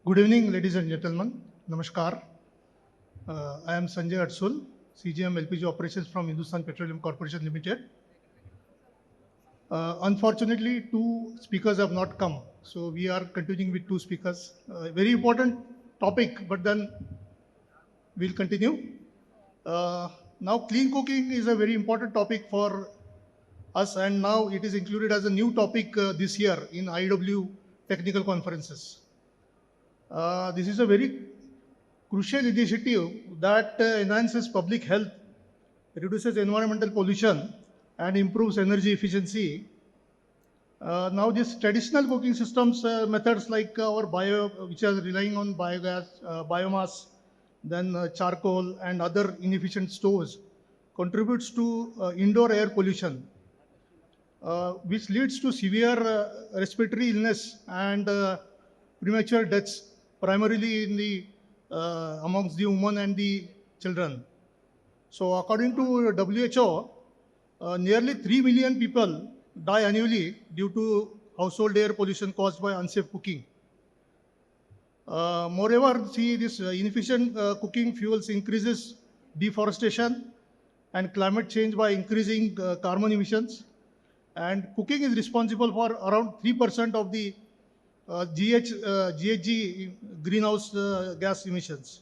Good evening, ladies and gentlemen. Namaskar. I am Sanjay Atsul, CGM LPG operations from Hindustan Petroleum Corporation Limited. Unfortunately, two speakers have not come, so we are continuing with two speakers. Very important topic, but then we'll continue. Now, clean cooking is a very important topic for us, and now it is included as a new topic this year in IEW technical conferences. This is a very crucial initiative that enhances public health, reduces environmental pollution, and improves energy efficiency. Now, these traditional cooking systems, methods like which are relying on biogas, biomass, then charcoal and other inefficient stoves, contributes to indoor air pollution, which leads to severe respiratory illness and premature deaths, primarily in the amongst the women and the children. So, according to WHO, nearly 3 million people die annually due to household air pollution caused by unsafe cooking. Moreover, see this inefficient cooking fuels increases deforestation and climate change by increasing carbon emissions. And cooking is responsible for around 3% of the GHG greenhouse gas emissions.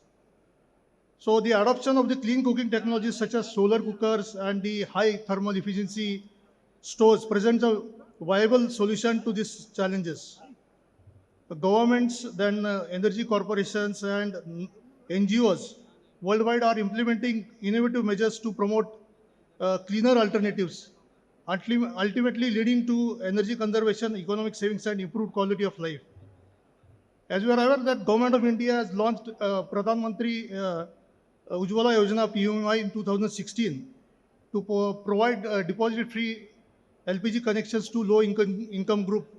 So the adoption of the clean cooking technologies such as solar cookers and the high thermal efficiency stoves presents a viable solution to these challenges. The governments, then energy corporations and NGOs worldwide are implementing innovative measures to promote cleaner alternatives, ultimately leading to energy conservation, economic savings, and improved quality of life. As you are aware, that Government of India has launched Pradhan Mantri Ujjwala Yojana PMI in 2016 to provide deposit-free LPG connections to low income group.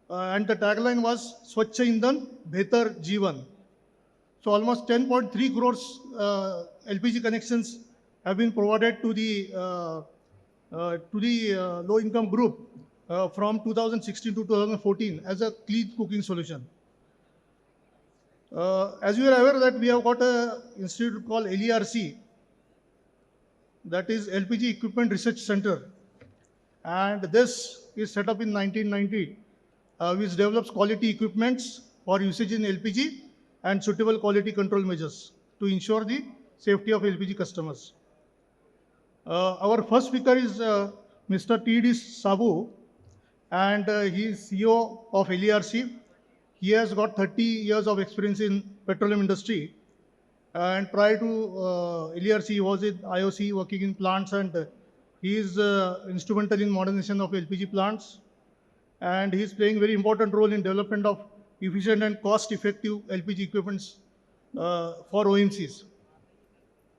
And the tagline was Swachha Indhan, Behtar Jeevan. So almost 10.3 crores LPG connections have been provided to the low-income group from 2016 to 2014 as a clean cooking solution. As you are aware that we have got a institute called LERC, that is LPG Equipment Research Center, and this is set up in 1990, which develops quality equipments for usage in LPG and suitable quality control measures to ensure the safety of LPG customers. Our first speaker is Mr. T.D. Sabu, and he is CEO of LERC. He has got 30 years of experience in petroleum industry. And prior to LERC, he was in IOC working in plants, and he is instrumental in modernization of LPG plants. And he is playing very important role in development of efficient and cost-effective LPG equipments for OMCs.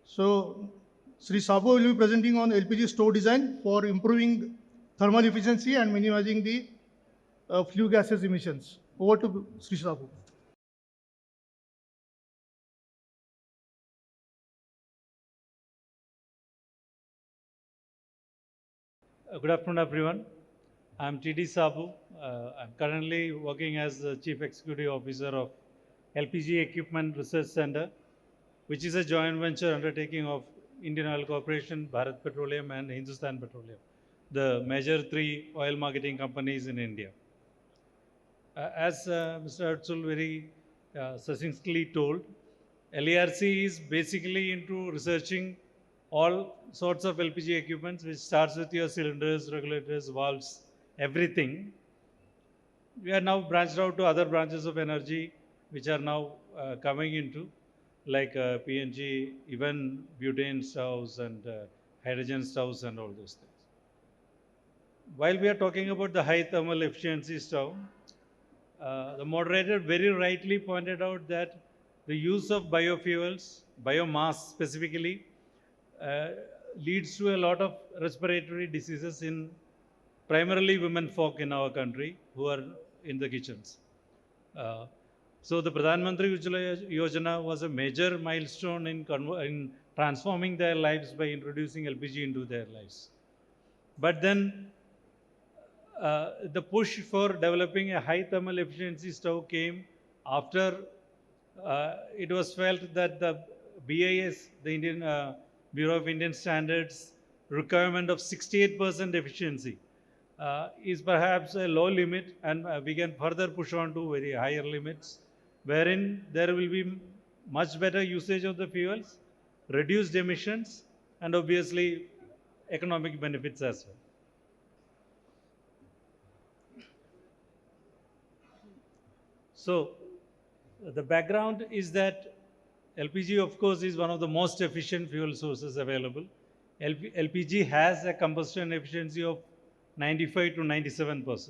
So, Sri Sabu will be presenting on LPG stove design for improving thermal efficiency and minimizing the flue gases emissions. Over to Sri Sabu. Good afternoon, everyone. I'm T.D. Sabu. I'm currently working as the Chief Executive Officer of LPG Equipment Research Center, which is a joint venture undertaking of Indian Oil Corporation, Bharat Petroleum, and Hindustan Petroleum, the major three oil marketing companies in India. As Mr. Atsul very succinctly told, LERC is basically into researching all sorts of LPG equipments, which starts with your cylinders, regulators, valves, everything. We are now branched out to other branches of energy, which are now coming into, like PNG, even butane stoves and hydrogen stoves and all those things. While we are talking about the high thermal efficiency stove, the moderator very rightly pointed out that the use of biofuels, biomass specifically, leads to a lot of respiratory diseases in primarily women folk in our country who are in the kitchens. So the Pradhan Mantri Ujjwala Yojana was a major milestone in transforming their lives by introducing LPG into their lives. But then the push for developing a high thermal efficiency stove came after it was felt that the BIS, the Indian Bureau of Indian Standards, requirement of 68% efficiency is perhaps a low limit, and we can further push on to very higher limits, wherein there will be much better usage of the fuels, reduced emissions, and obviously economic benefits as well. So the background is that LPG, of course, is one of the most efficient fuel sources available. LPG has a combustion efficiency of 95 to 97%,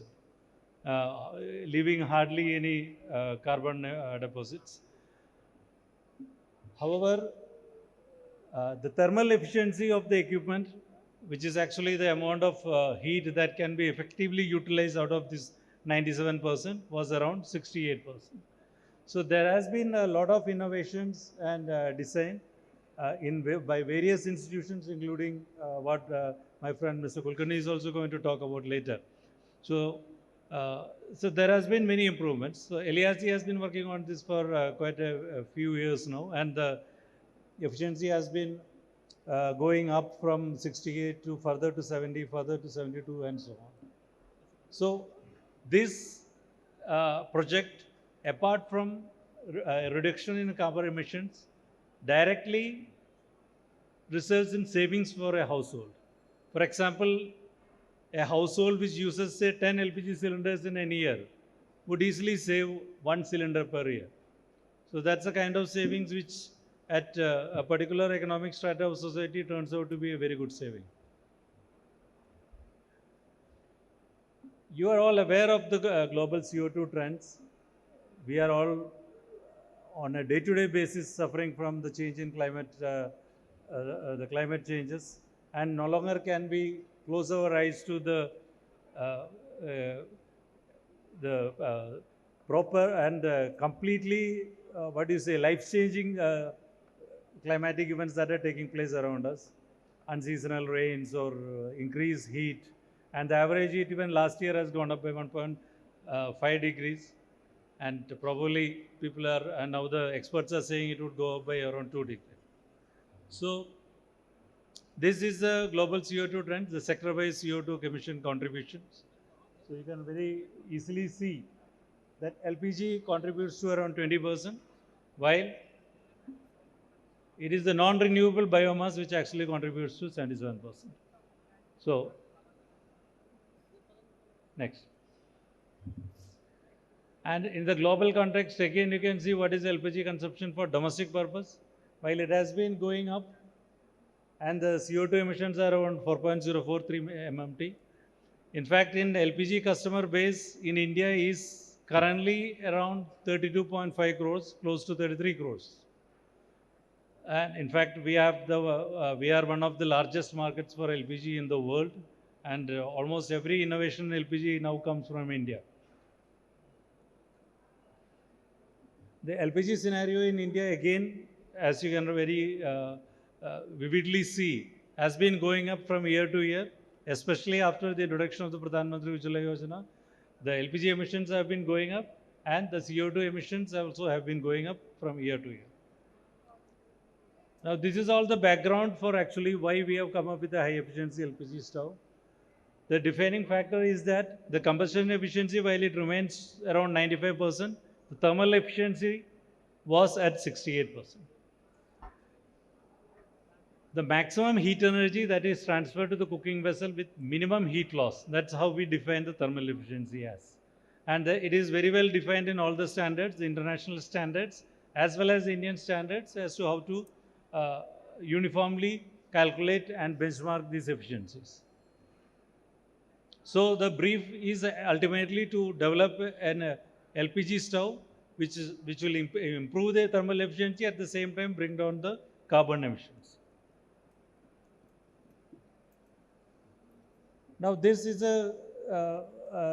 leaving hardly any carbon deposits. However, the thermal efficiency of the equipment, which is actually the amount of heat that can be effectively utilized out of this 97%, was around 68%. So there has been a lot of innovations and design by various institutions, including what my friend Mr. Kulkarni is also going to talk about later. So, so there has been many improvements. So LERC has been working on this for quite a few years now, and the efficiency has been going up from 68 to further to 70, further to 72, and so on. So this project, apart from reduction in carbon emissions, directly results in savings for a household. For example, a household which uses say 10 LPG cylinders in a year would easily save 1 cylinder per year. So that's the kind of savings which at a particular economic strata of society turns out to be a very good saving. You are all aware of the global CO2 trends. We are all on a day-to-day basis suffering from the change in climate, the climate changes, and no longer can we close our eyes to uh, the proper and completely, what do you say, life-changing climatic events that are taking place around us, unseasonal rains or increased heat, and the average heat even last year has gone up by 1.5 degrees, and probably people are, and now the experts are saying it would go up by around 2 degrees. So this is the global CO2 trend, the sector-wise CO2 emission contributions. So you can very easily see that LPG contributes to around 20%, while it is the non-renewable biomass which actually contributes to 77%. So, next. And in the global context, again, you can see what is LPG consumption for domestic purpose. While it has been going up, and the CO2 emissions are around 4.043 MMT. In fact, in LPG customer base in India is currently around 32.5 crores, close to 33 crores. And in fact, we are one of the largest markets for LPG in the world, and almost every innovation in LPG now comes from India. The LPG scenario in India, again, as you can very vividly see, has been going up from year to year, especially after the introduction of the Pradhan Mantri Ujjwala Yojana. The LPG emissions have been going up, and the CO2 emissions also have been going up from year to year. Now, this is all the background for actually why we have come up with a high efficiency LPG stove. The defining factor is that the combustion efficiency, while it remains around 95%, the thermal efficiency was at 68%. The maximum heat energy that is transferred to the cooking vessel with minimum heat loss, that's how we define the thermal efficiency as. And it is very well defined in all the standards, the international standards, as well as Indian standards, as to how to uniformly calculate and benchmark these efficiencies. So the brief is ultimately to develop an LPG stove which will improve the thermal efficiency, at the same time bring down the carbon emissions. Now this is a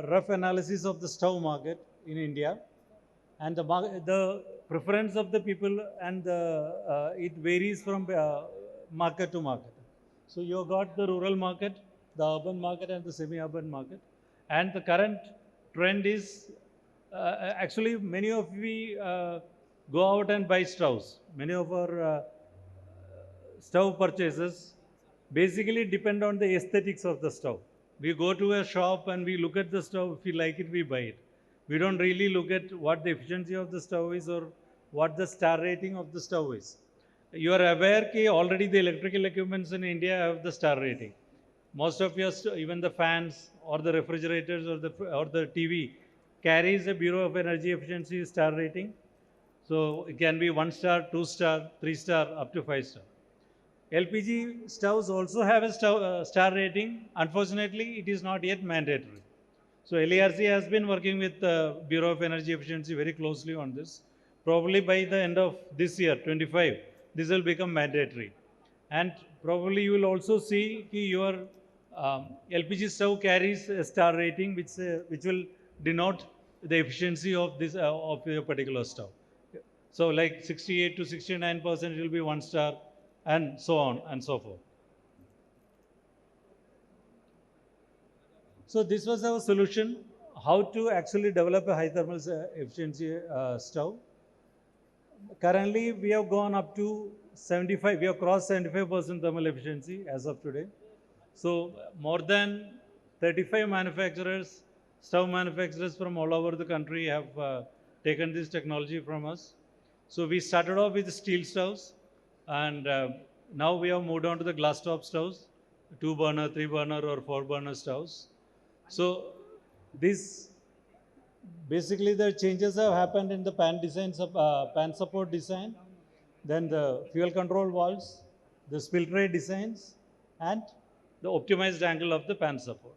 rough analysis of the stove market in India, and the preference of the people, and it varies from market to market. So you got the rural market, the urban market, and the semi-urban market. And the current trend is actually many of we go out and buy stoves. Many of our stove purchases basically depend on the aesthetics of the stove. We go to a shop and we look at the stove. If we like it, we buy it. We don't really look at what the efficiency of the stove is or what the star rating of the stove is. You are aware that already the electrical equipments in India have the star rating. Most of your, even the fans or the refrigerators or the TV carries a Bureau of Energy Efficiency star rating. So it can be 1 star, 2 star, 3 star, up to 5 star. LPG stoves also have a star rating. Unfortunately, it is not yet mandatory. So LERC has been working with the Bureau of Energy Efficiency very closely on this. Probably by the end of this year, 25, this will become mandatory. And probably you will also see that your LPG stove carries a star rating which will denote the efficiency of this of your particular stove. So like 68 to 69% will be 1 star and so on and so forth. So this was our solution, how to actually develop a high thermal efficiency stove. Currently, we have gone up to 75, we have crossed 75% thermal efficiency as of today. So more than 35 manufacturers, stove manufacturers from all over the country have taken this technology from us. So we started off with steel stoves, and now we have moved on to the glass top stoves, 2 burner, 3 burner or 4 burner stoves. So this basically the changes have happened in the pan designs of pan support design, then the fuel control valves, the spill tray designs, and the optimized angle of the pan support.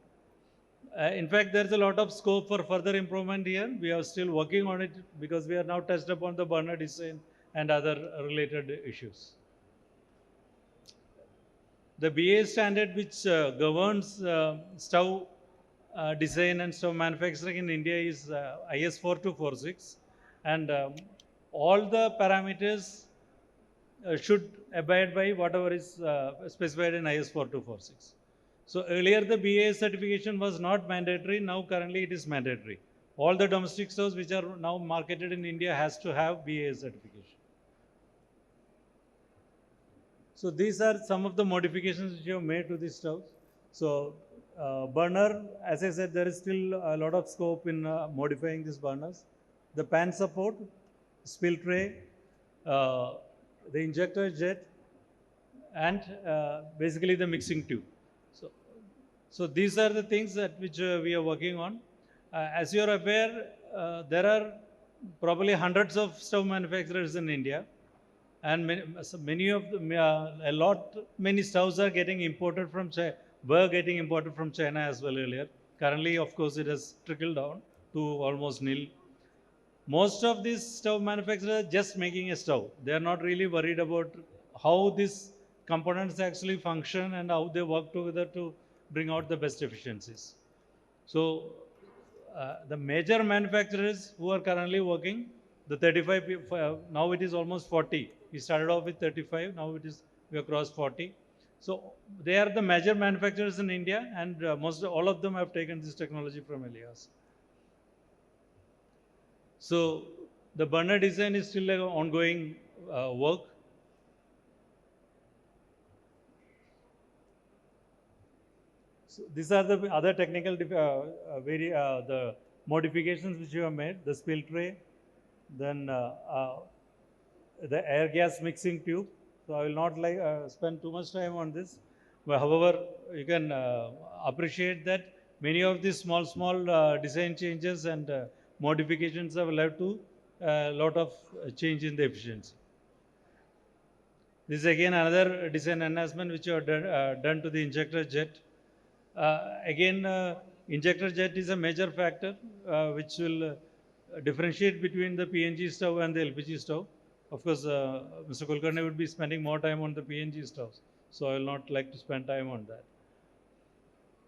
In fact, there's a lot of scope for further improvement here. We are still working on it because we are now touched upon the burner design and other related issues. The BA standard which governs stove design and stove manufacturing in India is IS 4246, and all the parameters should abide by whatever is specified in IS 4246. So earlier the BA certification was not mandatory, now currently it is mandatory. All the domestic stoves which are now marketed in India has to have BA certification. So these are some of the modifications which we have made to these stoves. So burner, as I said, there is still a lot of scope in modifying these burners. The pan support, spill tray, the injector jet, and basically the mixing tube. So these are the things that which we are working on. As you are aware, there are probably hundreds of stove manufacturers in India, and many of them, many stoves are getting imported from China, were getting imported from China as well earlier. Currently, of course, it has trickled down to almost nil. Most of these stove manufacturers are just making a stove. They are not really worried about how these components actually function and how they work together to bring out the best efficiencies. So the major manufacturers who are currently working, the 35, now it is almost 40. We started off with 35, now we have crossed 40. So they are the major manufacturers in India, and all of them have taken this technology from Elias. So the burner design is still an ongoing work. So these are the other technical the modifications which you have made, the spill tray, then the air gas mixing tube. So I will not spend too much time on this. But however, you can appreciate that many of these small design changes and modifications have led to a lot of change in the efficiency. This is again another design enhancement which you have done to the injector jet. Again, injector jet is a major factor which will differentiate between the PNG stove and the LPG stove. Of course, Mr. Kulkarni would be spending more time on the PNG stoves, so I will not like to spend time on that.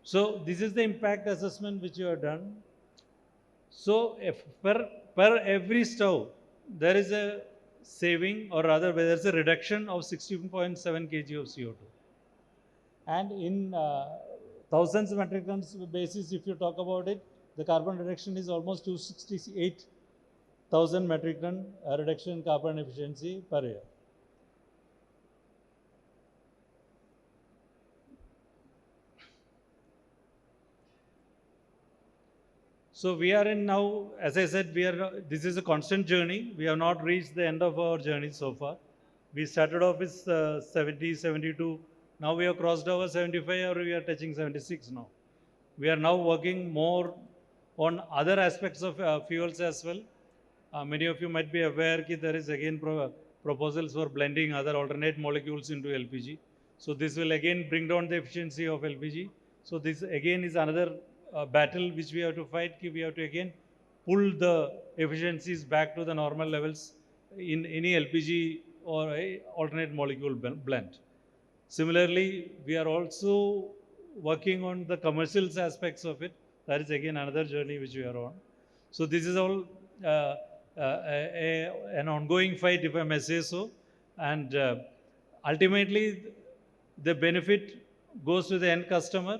So this is the impact assessment which you have done. So if per every stove, there is a saving, or rather there is a reduction of 16.7 kg of CO2. And in thousands of metric tons basis, if you talk about it, the carbon reduction is almost 268 1,000 metric ton reduction in carbon efficiency per year. So we are in now, as I said, this is a constant journey. We have not reached the end of our journey so far. We started off with 70, 72. Now we have crossed over 75 or we are touching 76 now. We are now working more on other aspects of fuels as well. Many of you might be aware that there is again proposals for blending other alternate molecules into LPG. So this will again bring down the efficiency of LPG. So this again is another battle which we have to fight. We have to again pull the efficiencies back to the normal levels in any LPG or a alternate molecule blend. Similarly, we are also working on the commercials aspects of it. That is again another journey which we are on. So this is all an ongoing fight, if I may say so. And ultimately, the benefit goes to the end customer.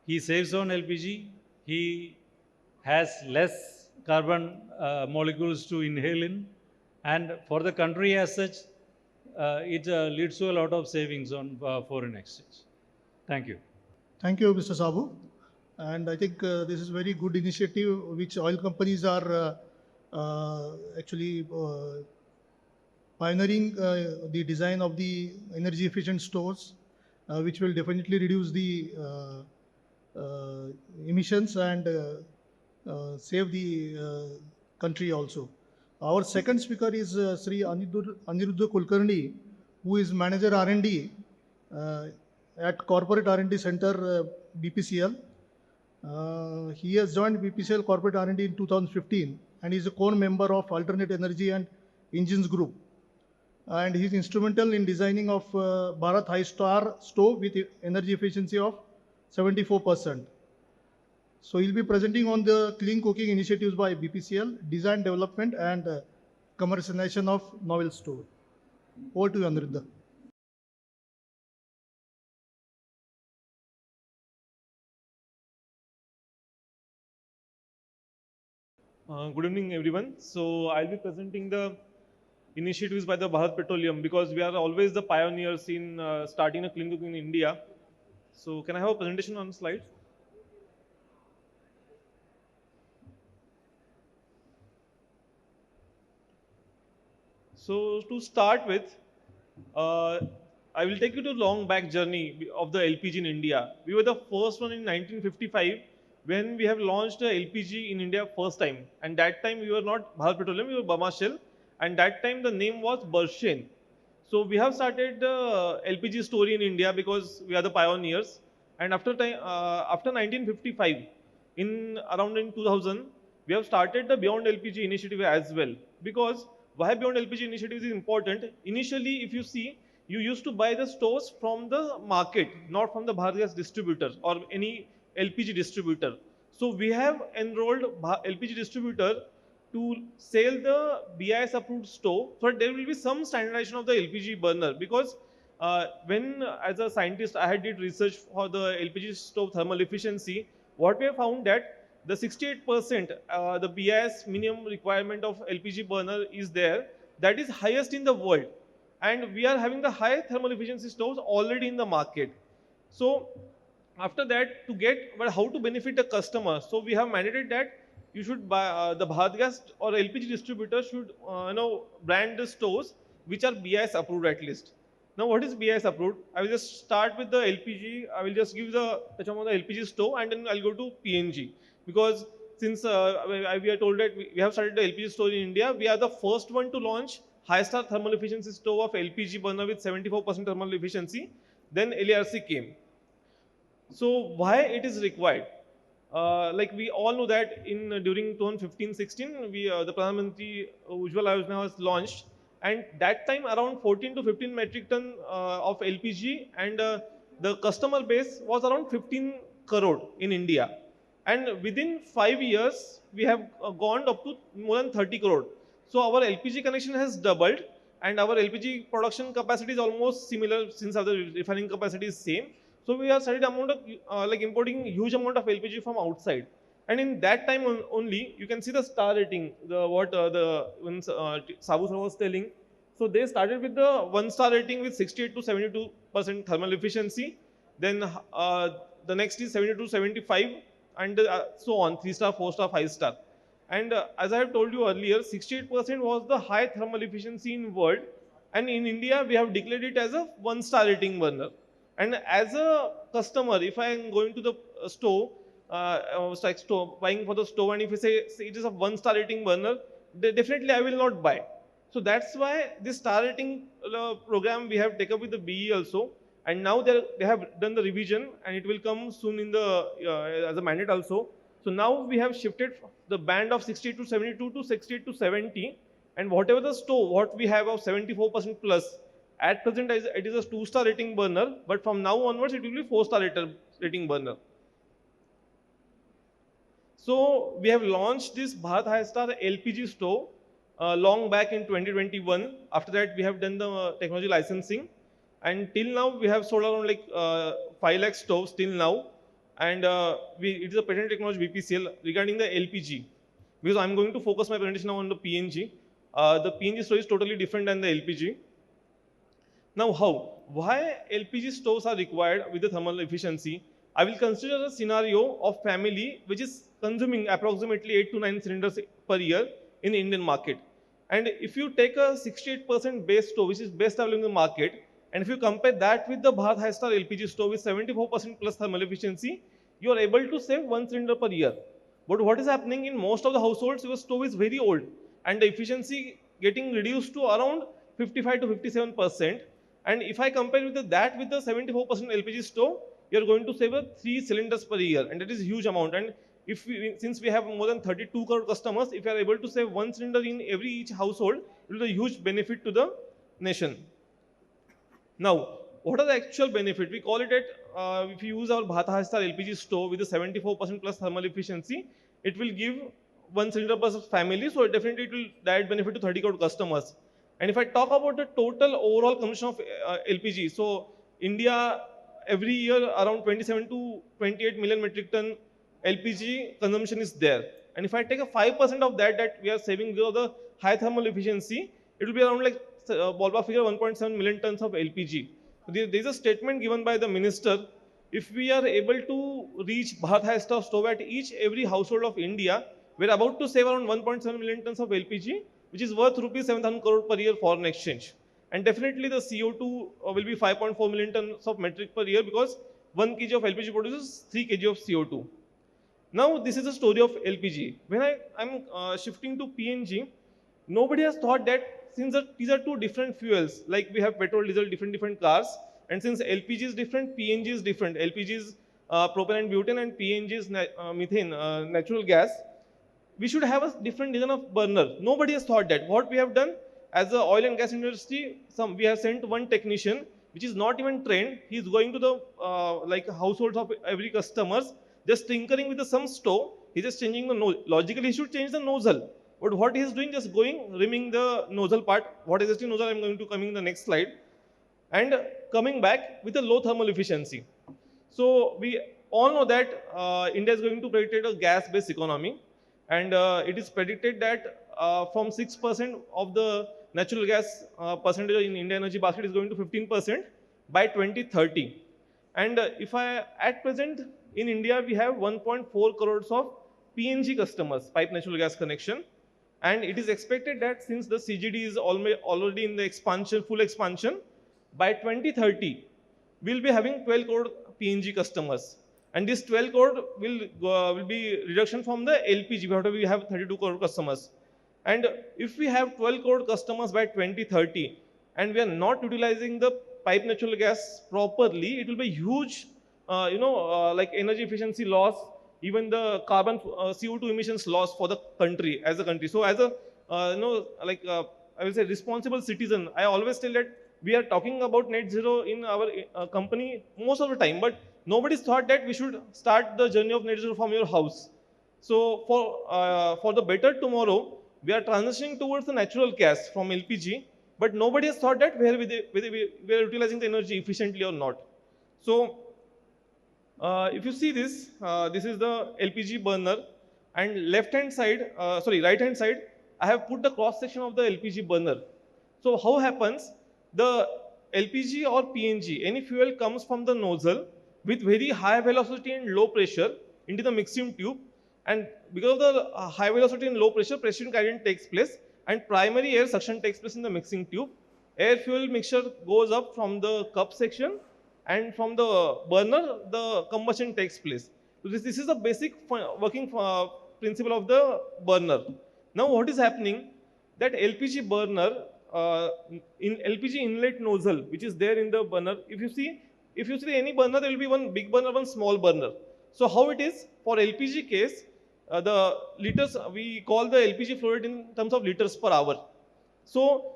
He saves on LPG. He has less carbon molecules to inhale in. And for the country as such, it leads to a lot of savings on foreign exchange. Thank you. Thank you, Mr. Sabu. And I think this is very good initiative which oil companies are actually pioneering the design of the energy efficient stores, which will definitely reduce the emissions and save the country also. Our second speaker is Sri Aniruddha Kulkarni, who is Manager R&D at Corporate R&D Center, BPCL. He has joined BPCL Corporate R&D in 2015 and is a core member of Alternate Energy and Engines Group. And he is instrumental in designing of Bharat High Star stove with energy efficiency of 74%. So he'll be presenting on the clean cooking initiatives by BPCL, design development and commercialization of novel stove. Over to you, Aniruddha. Good evening, everyone. So I'll be presenting the initiatives by the Bharat Petroleum because we are always the pioneers in starting a clean cooking in India. So can I have a presentation on slides? So to start with, uh, I will take you to a long back journey of the LPG in India. We were the first one in 1955 when we have launched the LPG in India first time. And that time we were not Bharat Petroleum, we were Burma Shell. And that time the name was Bershen. So we have started the LPG story in India because we are the pioneers. And after 1955, around in 2000, we have started the Beyond LPG initiative as well. Because why Beyond LPG initiative is important? Initially, if you see, you used to buy the stores from the market, not from the Bharat Gas distributor or any LPG distributor. So we have enrolled LPG distributor to sell the BIS approved stove, so there will be some standardization of the LPG burner because when as a scientist I had did research for the LPG stove thermal efficiency, what we have found that the 68% the BIS minimum requirement of LPG burner is there, that is highest in the world, and we are having the high thermal efficiency stoves already in the market. So after that, to get but how to benefit the customer, so we have mandated that you should buy the Bharat Gas or LPG distributor should brand the stores which are BIS approved at least. Now what is BIS approved? I will just start with the LPG. I will just give the touch on the LPG stove and then I'll go to PNG because since we are told that we have started the LPG store in India, we are the first one to launch high star thermal efficiency stove of LPG burner with 74% thermal efficiency. Then LARC came. So why it is required? Like we all know that in during 2015-16, the Pradhan Mantri Ujjwala Yojana was launched, and that time around 14 to 15 metric ton of LPG, and the customer base was around 15 crore in India, and within 5 years we have gone up to more than 30 crore. So our LPG connection has doubled, and our LPG production capacity is almost similar since our refining capacity is same. So we are started amount of like importing huge amount of LPG from outside. And in that time only, you can see the star rating, the what the when Sabu sir was telling. So they started with the 1-star rating with 68 to 72% thermal efficiency. Then the next is 70 to 75, and so on, 3-star, 4-star, 5-star. And as I have told you earlier, 68% was the high thermal efficiency in world, and in India we have declared it as a 1-star rating burner. And as a customer, if I am going to the store, like store, buying for the stove, and if you say it is a 1-star rating burner, definitely I will not buy. So that's why this star rating program we have taken up with the BE also, and now they have done the revision, and it will come soon in the as a mandate also. So now we have shifted the band of 68 to 72 to 68 to 70, and whatever the stove what we have of 74% plus, at present it is a 2-star rating burner, but from now onwards it will be 4-star rating burner. So we have launched this Bharat High Star LPG stove long back in 2021. After that, we have done the technology licensing, and till now we have sold around like 5 lakh stoves till now, and it is a patent technology BPCL regarding the LPG. Because I'm going to focus my presentation now on the PNG. The PNG stove is totally different than the LPG. Now how? Why LPG stoves are required with the thermal efficiency? I will consider a scenario of family which is consuming approximately 8 to 9 cylinders per year in the Indian market. And if you take a 68% base stove, which is best available in the market, and if you compare that with the Bharat High Star LPG stove with 74% plus thermal efficiency, you are able to save 1 cylinder per year. But what is happening in most of the households, your stove is very old, and the efficiency getting reduced to around 55 to 57%. And if I compare with that with the 74% LPG stove, you're going to save 3 cylinders per year, and that is a huge amount. And since we have more than 32 crore customers, if you are able to save 1 cylinder in each household, it will be a huge benefit to the nation. Now, what are the actual benefit? We call it at, if you use our Bharat High Star LPG stove with a 74% plus thermal efficiency, it will give 1 cylinder per family, so definitely it will direct benefit to 30 crore customers. And if I talk about the total overall consumption of LPG, so India every year around 27 to 28 million metric ton LPG consumption is there. And if I take a 5% of that we are saving because of the high thermal efficiency, it will be around like ballpark figure 1.7 million tons of LPG. There is a statement given by the minister. If we are able to reach Bharat High Star stove at every household of India, we are about to save around 1.7 million tons of LPG, which is worth rupees 7,000 crore per year foreign exchange. And definitely the CO2 will be 5.4 million tons of metric per year, because 1 kg of LPG produces 3 kg of CO2. Now this is the story of LPG. When I'm shifting to PNG, nobody has thought that since these are two different fuels, like we have petrol, diesel, different cars, and since LPG is different, PNG is different. LPG is propane and butane, and PNG is methane, natural gas. We should have a different design of burner. Nobody has thought that. What we have done as the oil and gas industry, we have sent one technician, which is not even trained. He is going to the like households of every customers, just tinkering with some stove. He's just changing the nozzle. Logically, he should change the nozzle. But what he is doing, just going, rimming the nozzle part. What is the nozzle? I'm going to coming in the next slide. And coming back with a low thermal efficiency. So we all know that India is going to create a gas-based economy. And it is predicted that from 6% of the natural gas percentage in India energy basket is going to 15% by 2030. And at present in India, we have 1.4 crores of PNG customers, pipe natural gas connection. And it is expected that since the CGD is already in the expansion, full expansion, by 2030, we'll be having 12 crore PNG customers. And this 12 crore will be reduction from the LPG, where we have 32 crore customers. And if we have 12 crore customers by 2030, and we are not utilizing the pipe natural gas properly, it will be huge, like energy efficiency loss, even the carbon CO2 emissions loss for the country as a country. So as a, I will say responsible citizen, I always tell that we are talking about net zero in our company most of the time, but nobody's thought that we should start the journey of net zero from your house. So for the better tomorrow, we are transitioning towards the natural gas from LPG, but nobody has thought that whether we are utilizing the energy efficiently or not. So if you see this, this is the LPG burner. and right hand side, I have put the cross section of the LPG burner. So how happens? The LPG or PNG, any fuel comes from the nozzle with very high velocity and low pressure into the mixing tube, and because of the high velocity and low pressure, precipitation gradient takes place, and primary air suction takes place in the mixing tube. Air fuel mixture goes up from the cup section, and from the burner, the combustion takes place. So this is the basic working principle of the burner. Now what is happening? That LPG burner, in LPG inlet nozzle, which is there in the burner, if you see any burner, there will be one big burner, one small burner. So how it is for LPG case? The liters, we call the LPG flow rate in terms of liters per hour. So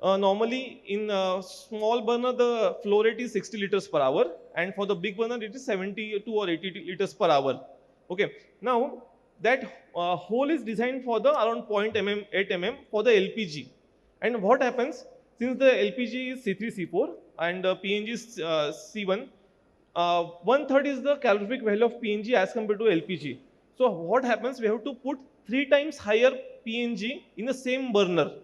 normally in a small burner, the flow rate is 60 liters per hour, and for the big burner, it is 72 or 80 liters per hour. Okay. Now that hole is designed for the around 0.8 mm for the LPG. And what happens, since the LPG is C3, C4 and PNG is C1, 1/3 is the calorific value of PNG as compared to LPG. So what happens, we have to put 3 times higher PNG in the same burner.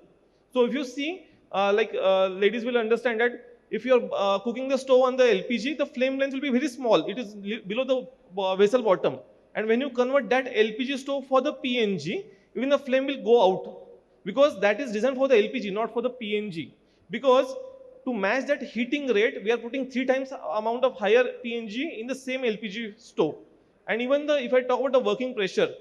So if you see, ladies will understand that if you are cooking the stove on the LPG, the flame length will be very small. It is below the vessel bottom. And when you convert that LPG stove for the PNG, even the flame will go out, because that is designed for the LPG, not for the PNG. Because to match that heating rate, we are putting 3 times amount of higher PNG in the same LPG stove. And even if I talk about the working pressure,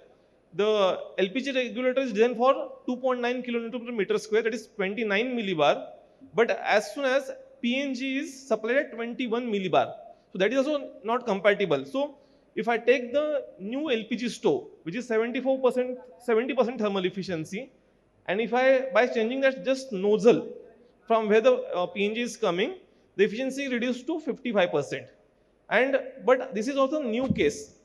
the LPG regulator is designed for 2.9 kilonewton per meter square, that is 29 millibar. But as soon as PNG is supplied at 21 millibar, so that is also not compatible. So if I take the new LPG stove, which is 70% thermal efficiency, and if by changing that just nozzle from where the PNG is coming, the efficiency reduced to 55%. But this is also a new case.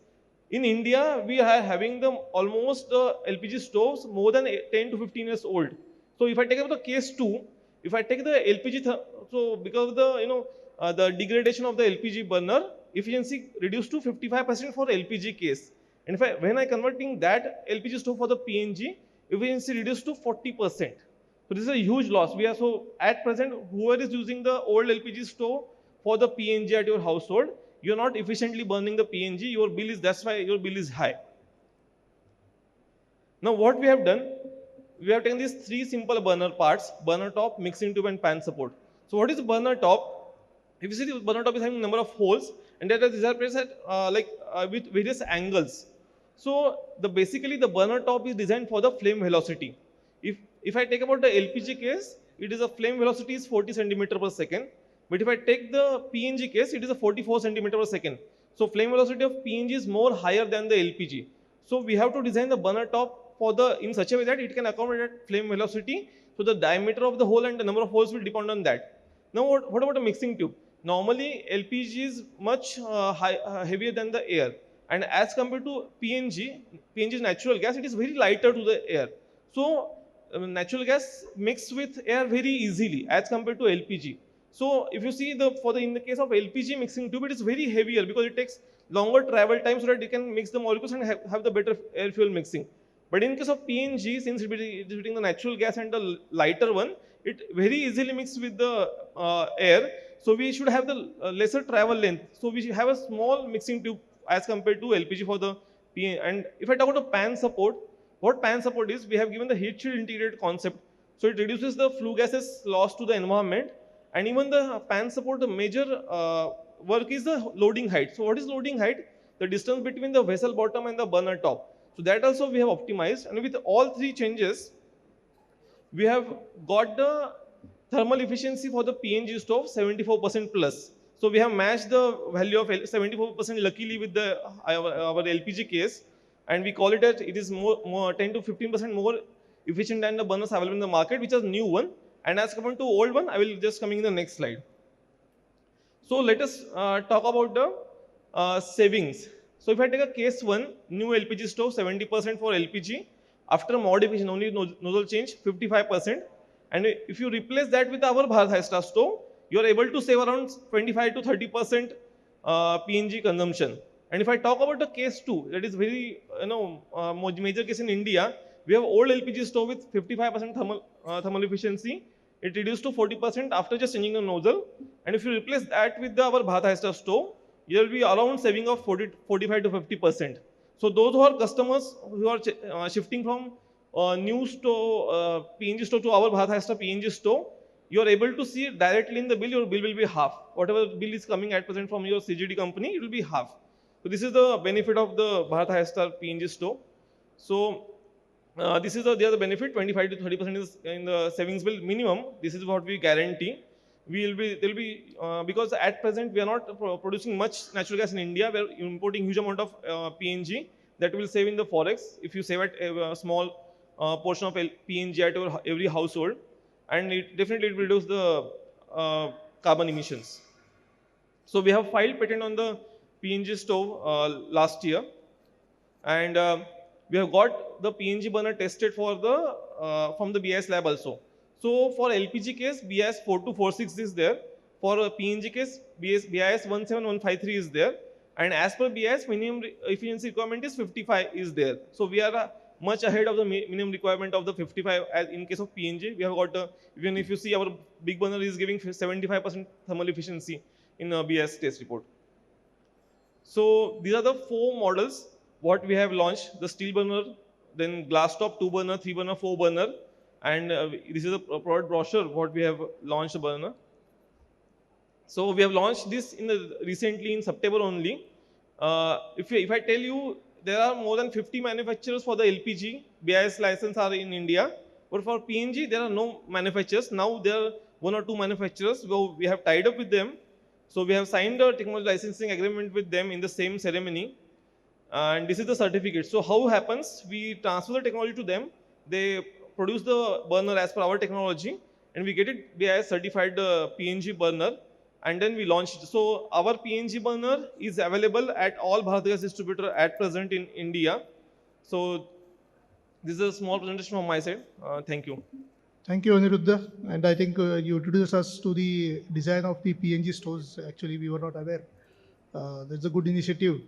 In India, we are having almost LPG stoves more than 10 to 15 years old. So if I take up the case 2, if I take the LPG, so because of the degradation of the LPG burner, efficiency reduced to 55% for LPG case. And when I converting that LPG stove for the PNG, efficiency reduced to 40%. So this is a huge loss. So at present, whoever is using the old LPG stove for the PNG at your household, you're not efficiently burning the PNG. That's why your bill is high. Now what we have done, we have taken these 3 simple burner parts: burner top, mixing tube, and pan support. So what is burner top? If you see, the burner top is having a number of holes, and these are placed at with various angles. So basically the burner top is designed for the flame velocity. If I take about the LPG case, it is a flame velocity is 40 centimeter per second. But if I take the PNG case, it is a 44 centimeter per second. So flame velocity of PNG is more higher than the LPG. So we have to design the burner top in such a way that it can accommodate flame velocity. So the diameter of the hole and the number of holes will depend on that. Now what about a mixing tube? Normally LPG is much heavier than the air, and as compared to PNG is natural gas. It is very lighter to the air. So natural gas mixed with air very easily as compared to LPG. So if you see in the case of LPG mixing tube, it is very heavier because it takes longer travel time so that it can mix the molecules and have the better air fuel mixing. But in case of PNG, since it is between the natural gas and the lighter one, it very easily mixes with the air. So we should have the lesser travel length. So we should have a small mixing tube as compared to LPG for the PNG. And if I talk about the pan support, what pan support is, we have given the heat shield integrated concept. So it reduces the flue gases loss to the environment. And even the pan support, the major work is the loading height. So what is loading height? The distance between the vessel bottom and the burner top. So that also we have optimized. And with all 3 changes, we have got the thermal efficiency for the PNG stove 74% plus. So we have matched the value of 74% luckily with our LPG case. And we call it that it is more 10 to 15% more efficient than the burners available in the market, which is a new one. And as compared to old one, I will just coming in the next slide. So let us talk about the savings. So if I take a case 1, new LPG stove, 70% for LPG. After modification, only nozzle change, 55%. And if you replace that with our Bharat High-Star stove, you are able to save around 25 to 30% PNG consumption. And if I talk about the case 2, that is very major case in India. We have old LPG stove with 55% thermal efficiency. It reduced to 40% after just changing the nozzle. And if you replace that with our Bharat High Star stove, you will be around saving of 45 to 50%. So those who are customers who are shifting from new stove, PNG stove to our Bharat High Star PNG stove, you are able to see it directly in the bill. Your bill will be half. Whatever bill is coming at present from your CGD company, it will be half. So this is the benefit of the Bharat High Star PNG stove. So this is the other benefit. 25 to 30% is in the savings bill minimum. This is what we guarantee. There'll be because at present we are not producing much natural gas in India. We are importing huge amount of PNG that will save in the forex. If you save at a small portion of PNG at every household, and it definitely will reduce the carbon emissions. So we have filed patent on the PNG stove last year, and we have got the PNG burner tested for the from the BIS lab also. So for LPG case, BIS 4246 is there. For PNG case, BIS 17153 is there. And as per BIS, minimum efficiency requirement is 55 is there. So we are much ahead of the minimum requirement of the 55 as in case of PNG. We have got, even if you see our big burner is giving 75% thermal efficiency in BIS test report. So these are the 4 models what we have launched: the steel burner, then glass top, 2 burner, 3 burner, 4 burner, and this is a product brochure what we have launched burner. So we have launched this recently in September only. If I tell you, there are more than 50 manufacturers for the LPG. BIS license are in India, but for PNG there are no manufacturers. Now there are 1 or 2 manufacturers. So we have tied up with them. So we have signed a technology licensing agreement with them in the same ceremony. And this is the certificate. So how happens? We transfer the technology to them. They produce the burner as per our technology, and we get it BIS certified PNG burner, and then we launch it. So our PNG burner is available at all Bharat Gas distributor at present in India. So this is a small presentation from my side. Thank you. Thank you, Aniruddha. And I think you introduced us to the design of the PNG stores. Actually, we were not aware. That's a good initiative.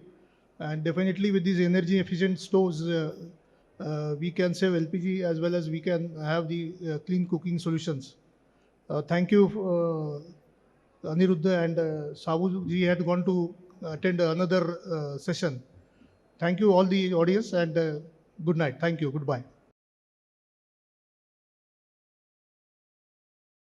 And definitely with these energy efficient stoves, we can save LPG as well as we can have the clean cooking solutions. Thank you, Aniruddha, and Sabu ji had gone to attend another session. Thank you all the audience, and good night. Thank you. Goodbye.